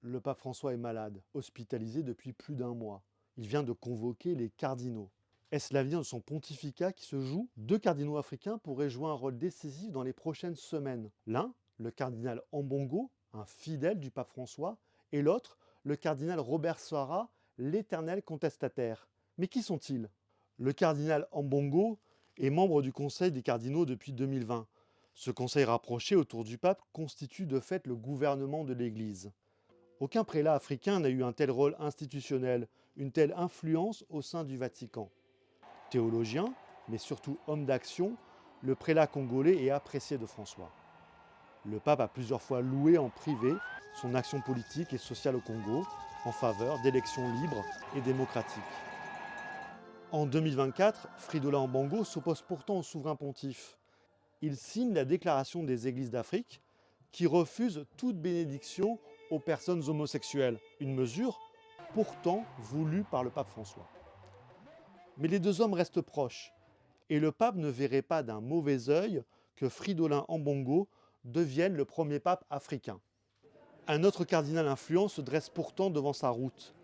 Le pape François est malade, hospitalisé depuis plus d'un mois. Il vient de convoquer les cardinaux. Est-ce l'avenir de son pontificat qui se joue? Deux cardinaux africains pourraient jouer un rôle décisif dans les prochaines semaines. L'un, le cardinal Ambongo, un fidèle du pape François, et l'autre, le cardinal Robert Sarah, l'éternel contestataire. Mais qui sont-ils? Le cardinal Ambongo est membre du Conseil des cardinaux depuis 2020. Ce conseil rapproché autour du pape constitue de fait le gouvernement de l'Église. Aucun prélat africain n'a eu un tel rôle institutionnel, une telle influence au sein du Vatican. Théologien, mais surtout homme d'action, le prélat congolais est apprécié de François. Le pape a plusieurs fois loué en privé son action politique et sociale au Congo en faveur d'élections libres et démocratiques. En 2024, Fridolin Ambongo s'oppose pourtant au souverain pontife. Il signe la Déclaration des Églises d'Afrique qui refuse toute bénédiction aux personnes homosexuelles, une mesure pourtant voulue par le pape François. Mais les deux hommes restent proches, et le pape ne verrait pas d'un mauvais œil que Fridolin Ambongo devienne le premier pape africain. Un autre cardinal influent se dresse pourtant devant sa route.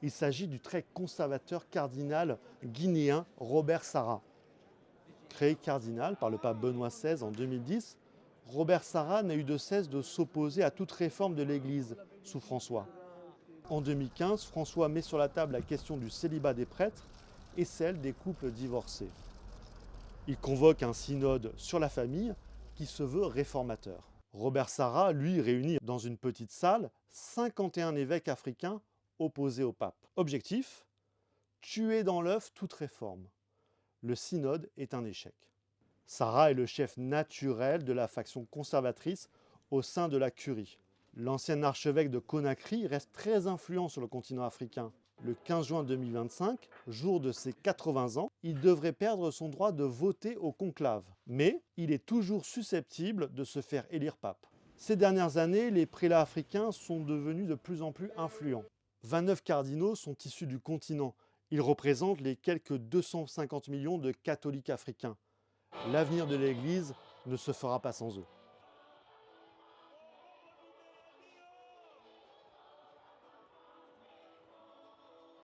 Il s'agit du très conservateur cardinal guinéen Robert Sarah. Créé cardinal par le pape Benoît XVI en 2010, Robert Sarah n'a eu de cesse de s'opposer à toute réforme de l'Église sous François. En 2015, François met sur la table la question du célibat des prêtres et celle des couples divorcés. Il convoque un synode sur la famille qui se veut réformateur. Robert Sarah, lui, réunit dans une petite salle 51 évêques africains opposés au pape. Objectif: tuer dans l'œuf toute réforme. Le synode est un échec. Sarah est le chef naturel de la faction conservatrice au sein de la curie. L'ancien archevêque de Conakry reste très influent sur le continent africain. Le 15 juin 2025, jour de ses 80 ans, il devrait perdre son droit de voter au conclave. Mais il est toujours susceptible de se faire élire pape. Ces dernières années, les prélats africains sont devenus de plus en plus influents. 29 cardinaux sont issus du continent. Ils représentent les quelques 250 millions de catholiques africains. L'avenir de l'Église ne se fera pas sans eux.